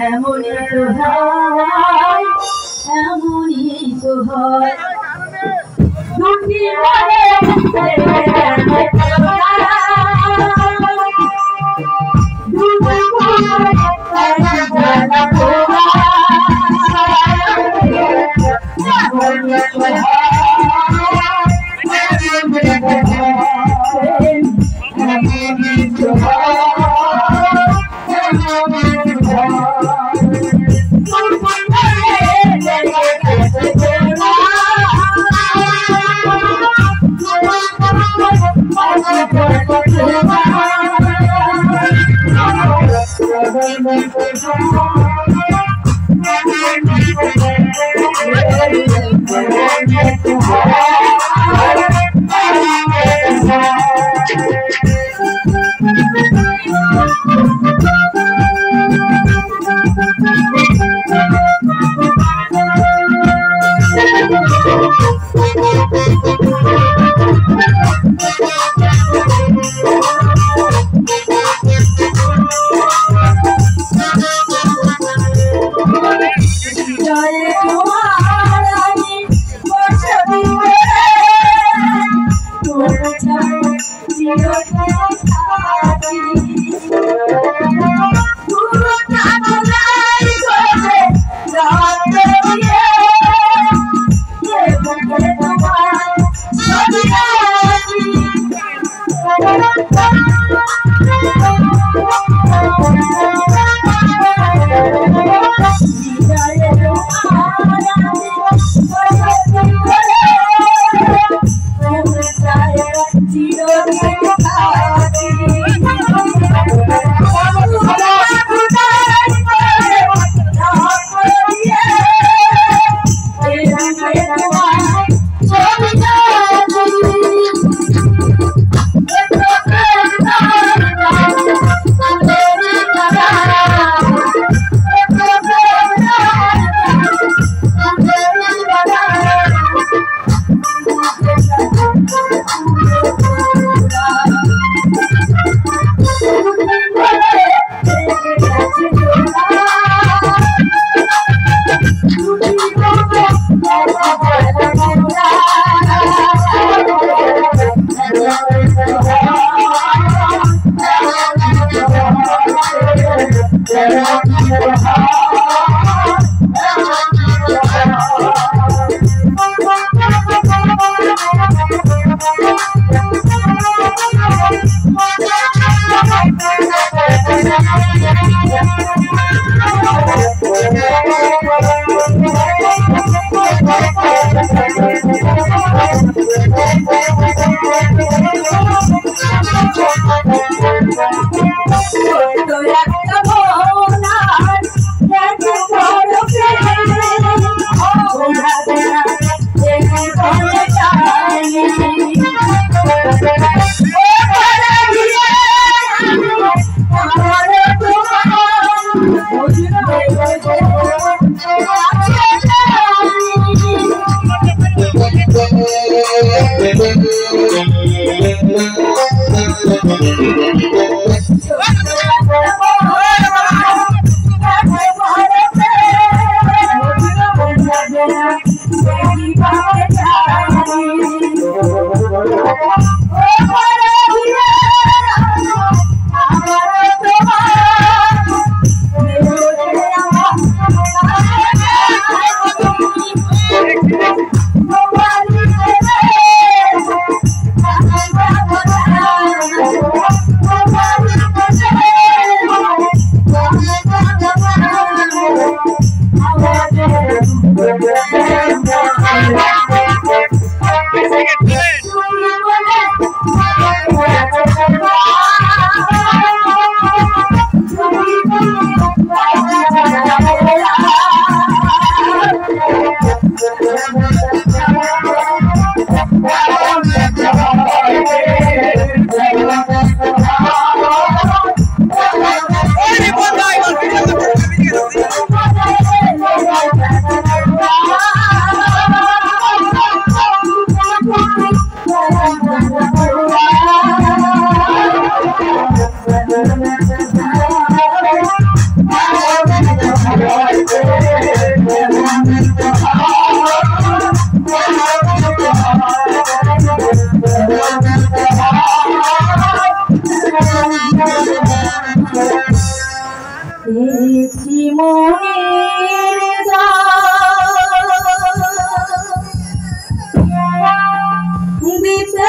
এমনই তো হয়, এমনই তো হয়। দুটি মনে জীবনের দিতে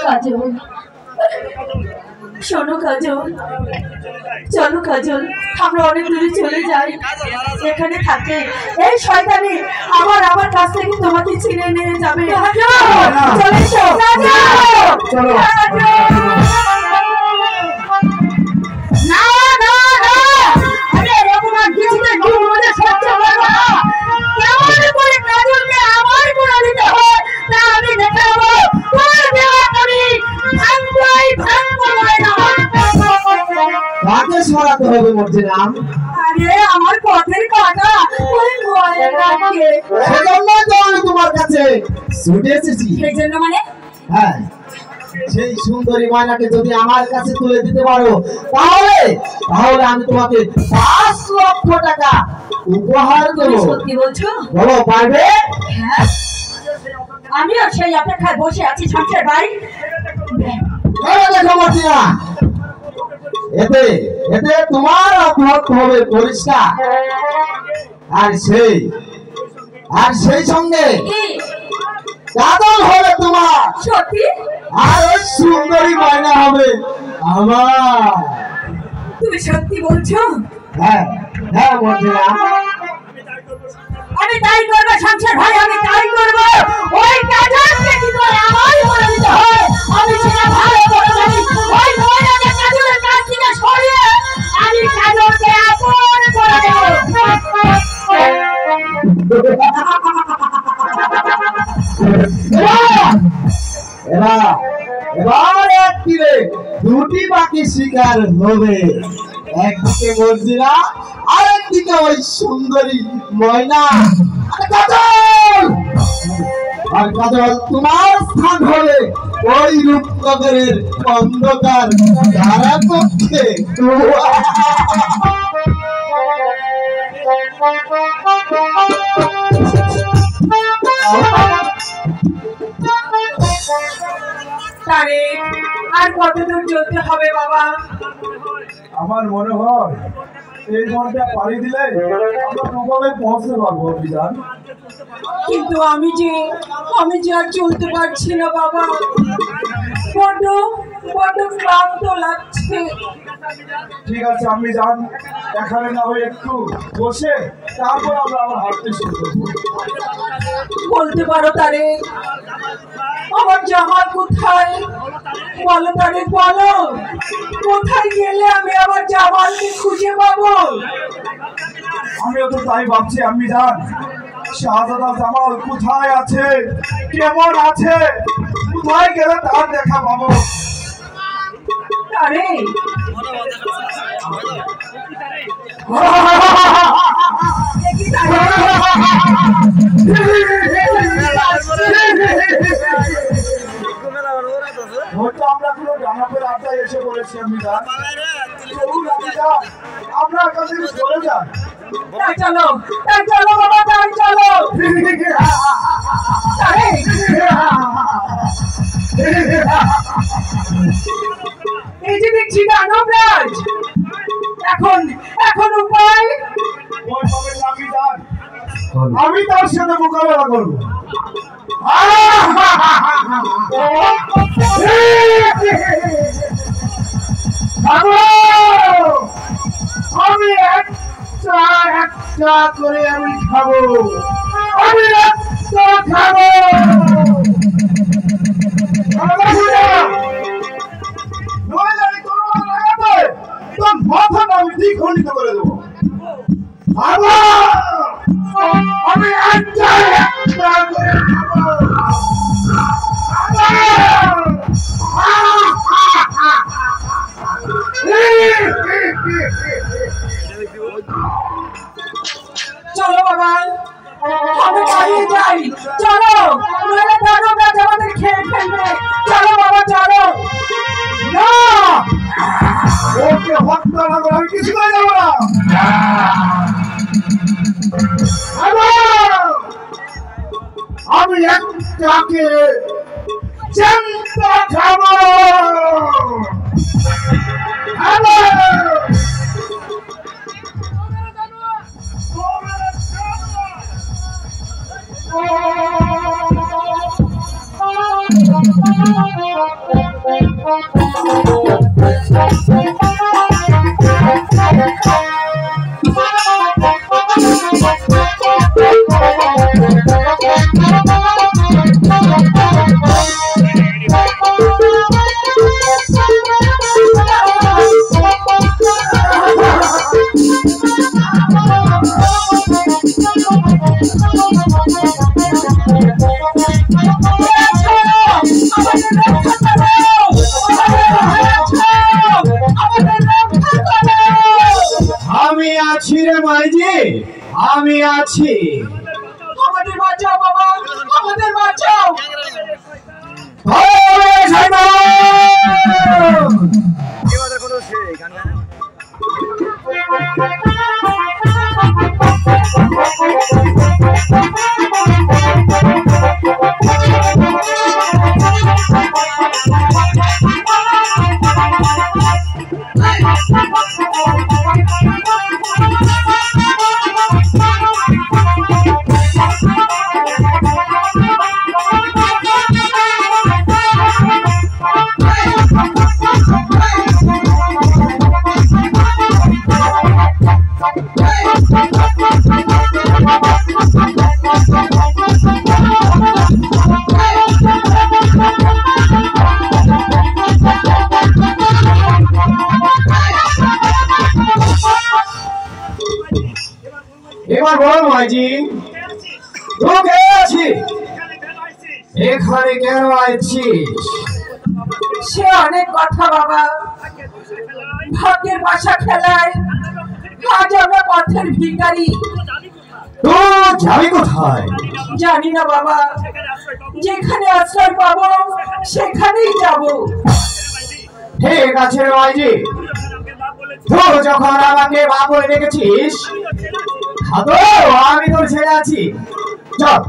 কাজল, শোনো কাজল, চলো কাজল, আমরা অনেক দূরে চলে যাই। এখানে থাকে এই শয়তানি আবার আমার কাছ থেকে তোমাকে ছিনে নিয়ে যাবে। চলে এসো না না না, আরে এরকম আর কিছুতে কি মনে সহ্য করবো না। কেমন করে কাজলকে আমার করে দিতে হয় তা আমি দেখাবো। তোর দেওয়া করি ভাঙবই ভাঙবো না। কাকে সরাতে হবে মর্জিনাম? আরে আমার পথের কাটা ওই ভয়ে লাগে। সেজন্য তো আমি তোমার কাছে ছুটে এসেছি। সেই জন্য মানে? হ্যাঁ, সেই সুন্দরী ময়নাকে যদি আমার কাছে তুলে দিতে পারো তাহলে তাহলে আমি তোমাকে 5 লক্ষ টাকা উপহার দেব। সত্যি বলছো? বলো, পারবে? হ্যাঁ, আমিও সেই অপেক্ষায় বসে আছি শামশের ভাই। দেখো মর্জিনা, এতে এতে তোমার অপরাধ হবে পরিষ্কার। আর সেই সঙ্গে কাজল হবে তোমার। সত্যি? আর ওই সুন্দরী ময়না হবে আমার। তুমি সত্যি বলছো? হ্যাঁ হ্যাঁ মর্জিনা, আমি তাই করবো শামশের ভাই, আমি তাই করবো। ওই কাজলকে কি করে আমার করে দিতে হয় আমি সেটা ভালো করে জানি। ওই ময়নাকে কাজলের কাছ থেকে সরিয়ে আমি কাজলকে আপন করে দেবো। এবার এক তীরে 2টি পাখি শিকার হবে। একদিকে মর্জিনা, আরেকদিকে ওই সুন্দরী ময়না। আর কাজল, তোমার স্থান হবে ওই রূপনগরের অন্ধকার কারাকক্ষে। তারেক, আর কতদূর চলতে হবে বাবা? আমার মনে হয় এই মনটা পাড়ি দিলে আমরা প্রকল্পে পৌঁছতে পারবো বিধান। কিন্তু আমি যে আর চলতে পারছি না বাবা, বড্ড বড্ড ক্লান্ত লাগছে। ঠিক আছে আপনি যান, এখানে না হয়ে একটু বসে তারপর আমরা আবার হাঁটতে শুরু করবো। বলতে পারো তারেক, আমার জামা কোথায়? বলো তারেক, বলো কোথায় গেলে আমি আমার জামালকে খুঁজে পাবো? আমিও তো তাই ভাবছি। আপনি যান, শাহজাদা জামাল কোথায় আছে, কেমন আছে, কোথায় গেলে তার দেখা পাবো। তারেক, হয়তো আমরা কোনো ডানাপের আড্ডায় এসে পড়েছি। আমি যান, চলুন আপনি যান, আমরা কাছে চলে যান। তাই চলো বাবা, তাই চলো। তারেক, এই যে দেখছি দানবরাজ, এখন উপায়? ভয় পাবেন না, আপনি যান, আমি তার সাথে মোকাবেলা করবো। আমি একটা একটা করে আমি খাবো, আমি একটা খাবো। তোর মাথাটা আমি দ্বিখণ্ডিত করে দেবো। আমি একটা একটা করে খাবো। আমি একটাকে চিন্তা খাবো। আমি আছি রে মাইজি, আমি আছি। আমাদের বাঁচাও বাবা, আমাদের বাঁচাও। এবার বল মাইজি, তুই কে আছিস? এখানে কেন আছিস? সে অনেক কথা বাবা, ভাগ্যের বাসা খেলায় আজ আমরা পথের ভিখারি। তুই যাবি কোথায়? জানি না বাবা, যেখানে আশ্রয় পাবো সেখানেই যাব। ঠিক আছে রে মাইজি, তুই যখন আমাকে বাপ বলে ডেকেছিস, আমি তোর ছেলে আছি। চল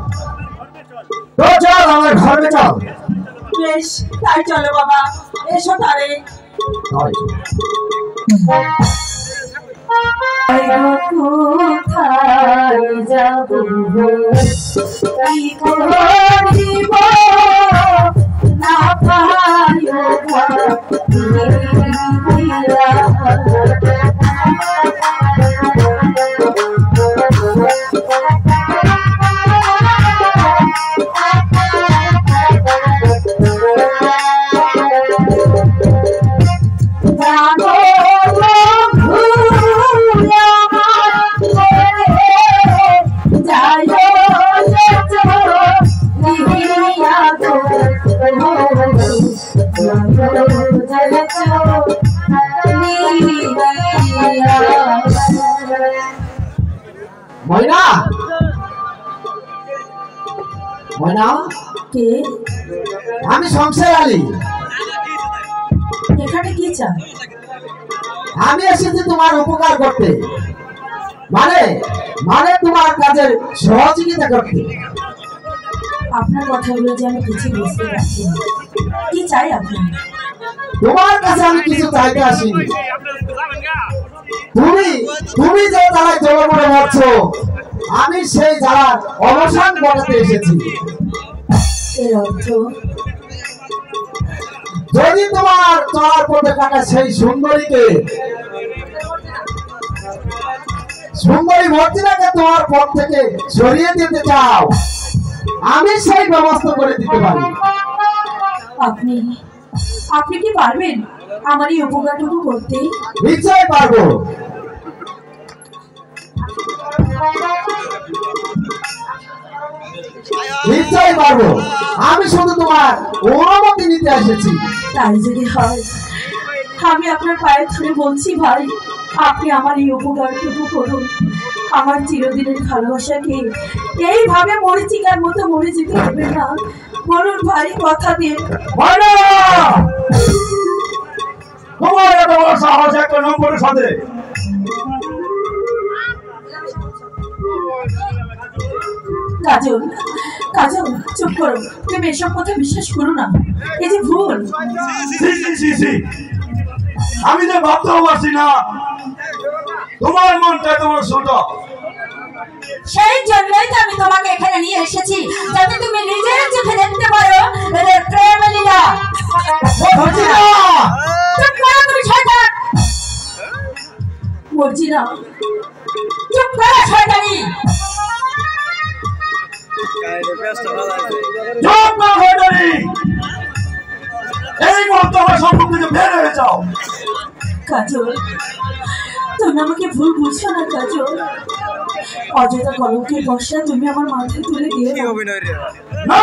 তো, চল আমার ঘরে চল। বেশ, তাই চলো বাবা, এসো তারে। কোথায় যাব কি করিব না পাইও ময়না, ময়না, কে? আমি সংসার আলী। এখানে কি চান? আমি এসেছি তোমার উপকার করতে, মানে মানে তোমার কাজের সহযোগিতা করতে। আপনার কথাগুলো যে আমি কিছু বুঝতে পারছি না, কি চাই আপনি? তোমার কাছে আমি কিছু চাইতে আসিনি। তুমি তুমি যে জ্বালায় জলমরে মরছো, আমি সেই জ্বালার অবসান ঘটাতে এসেছি। এর অর্থ? যদি তোমার চলার পথে কাটা সেই সুন্দরীকে, সুন্দরী মর্জিনাকে তোমার পথ থেকে সরিয়ে দিতে চাও, আমি সেই ব্যবস্থা করে দিতে পারি। আপনি আপনি কি পারবেন আমার এই উপকারটুকু করতে? নিশ্চয় পারবো। নিশ্চয় পারবো, আমি শুধু তোমার অনুমতি নিতে এসেছি। তাই যদি হয়, আমি আপনার পায়ে ধরে বলছি ভাই, আপনি আমার এই উপকারটুকু করুন। আমার চিরদিনের ভালোবাসাকে এইভাবে মরিচিকার মতো মরে যেতে হবে না। বলুন ভাই, কথা দিন। তোমার এত বড় সাহস একটা নম্বরের সাথে! কাজল, কাজল চুপ করো, তুমি এসব কথা বিশ্বাস করো না, এই যে ভুল। আমি যে ভাবতেও পারছি না তোমার মনটা তোমার ছোট। সেই জন্যই তো আমি তোমাকে এখানে নিয়ে এসেছি, যাতে তুমি নিজের চোখে দেখতে পারো এদের প্রেম লীলা। চুপ করো তুমি শয়তান, মর্জিনা চুপ করো শয়তানি। এই মুহূর্তে আমার সম্পর্ক থেকে বের হয়ে যাও। কাজল তুমি আমাকে ভুল বুঝছো না কাজল, অযথা কলঙ্কের বর্ষা তুমি আমার মাথায় তুলে দিও না।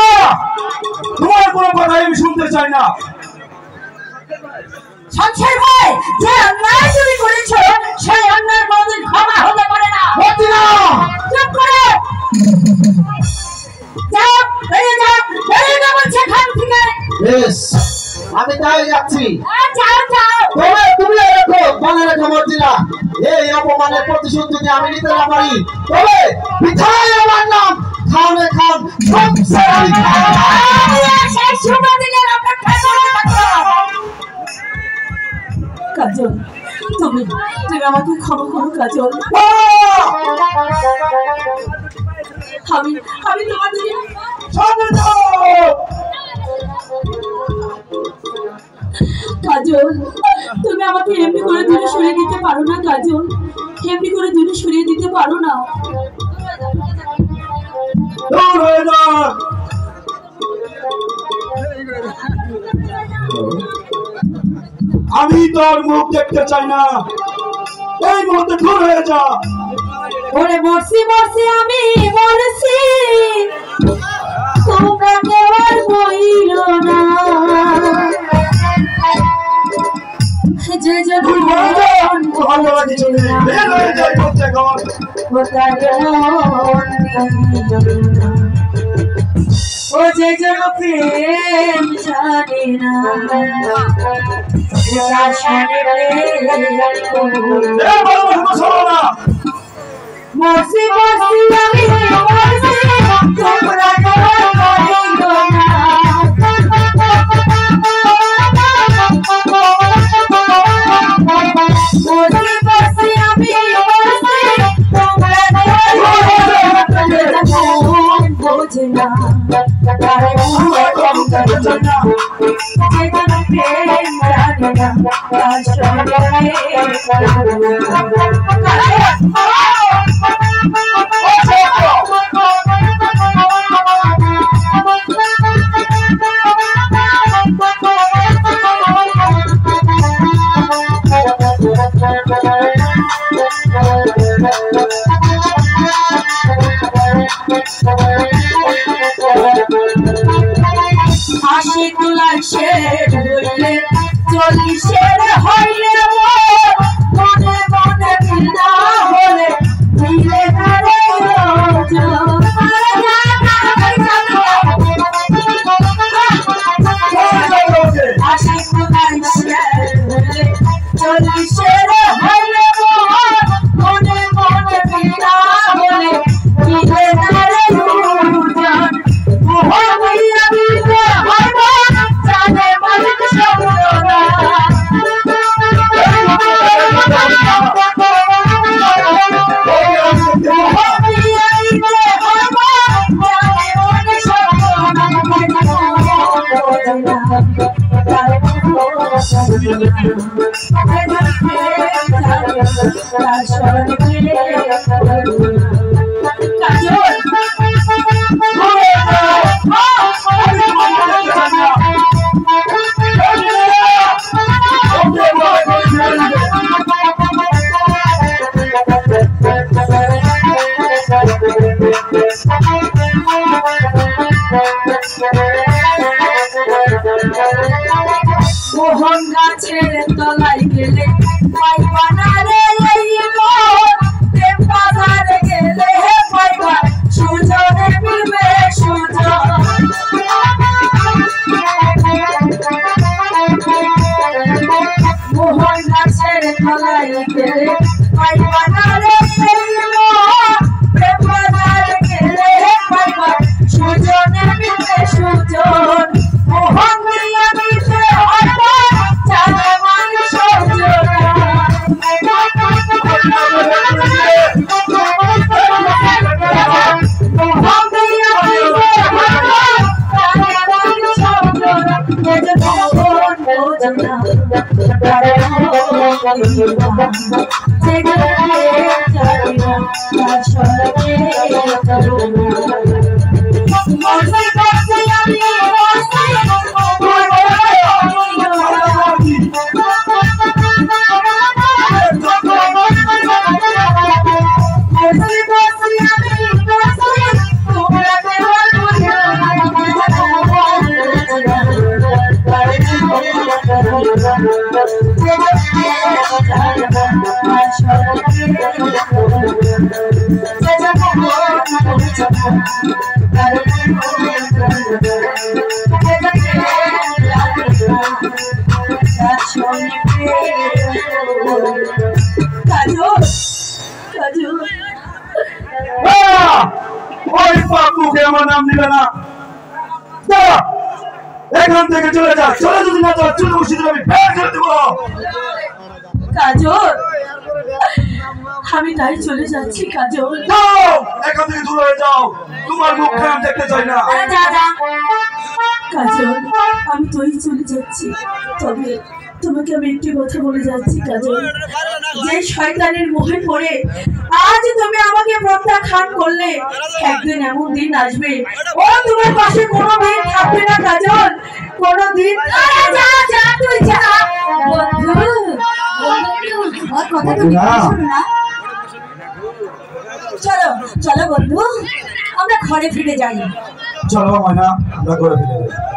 তোমার কোনো কথা আমি শুনতে চাই না। সংসার ভাই, যে অন্যায় তুমি করেছো সেই অন্যায়ের কোনদিন ক্ষমা হতে পারে না। চুপ করো, যাও বেরিয়ে যাও, বেরিয়ে যাও বলছি এখান থেকে। বেশ, আমি তাই যাচ্ছি। যাও যাও। তুমি রেখো, মনে রেখো মর্জিনা, এই অপমানের প্রতিশোধ যদি আমি নিতে না পারি তবে পিঠায় আমার নাম খানে খান সংসার আলী খান। সেই শুভ দিনের অপেক্ষা করে থাকো। কাজল তুমি তুমি আমাকে ক্ষমা করো কাজল। আমি আমি তোমার দিকে কাজল, তুমি আমাকে এমনি করে দূরে সরিয়ে দিতে পারো না কাজল, এমনি করে দূরে সরিয়ে দিতে পারো না। আমি তোর মুখ দেখতে চাই না, এই মুহূর্তে দূর হয়ে যা। ওরে মরছি মরছি আমি মরছি, তোমরা কেউ আর বইল না। যে যখন ও যে জন প্রেম জানে না, মরছি মরছি আমি মরছি, তোমরা কেউ আর বইল না। হাসি তুলার শের হইলে চল্লিশের হইলে মনে মনে বিনা হলে মিলে ধরে হাসি তুলার শের হইলে চল্লিশের হইলে মনে মনে বিনা হলে মিলে ধরে মোহন গাছের তলায় গেলে পাইবা না রে বাজারে গেলে পাইবা সুজনে মিলবে সুজন। মোহন গাছের তলায় গেলে পাইবা না রে বাজারে গেলে পাইবা সুজন। ওই পাপুকে আমার নাম নিবে না, এখান থেকে চলে যা। চলে যদি না যাও চলে বসে আমি বের করে দেবো। কাজল, আমি তাই চলে যাচ্ছি কাজল। যাও, এখান থেকে দূর হয়ে যাও, তোমার মুখ আমি দেখতে চাই না। কাজল, আমি তোই চলে যাচ্ছি, তবে তোমাকে আমি একটি কথা বলে যাচ্ছি কাজল, যে শয়তানের মোহে পড়ে আজ তুমি আমাকে প্রত্যাখ্যান করলে, একদিন এমন দিন আসবে ও তোমার পাশে কোনোদিন থাকবে না কাজল, কোনোদিন। যা যা তুই যা বন্ধু, কথা তুমি শোনো না। চলো চলো বন্ধু, আমরা ঘরে ফিরে যাই। চলো ময়না, আমরা ঘরে ফিরে যাই।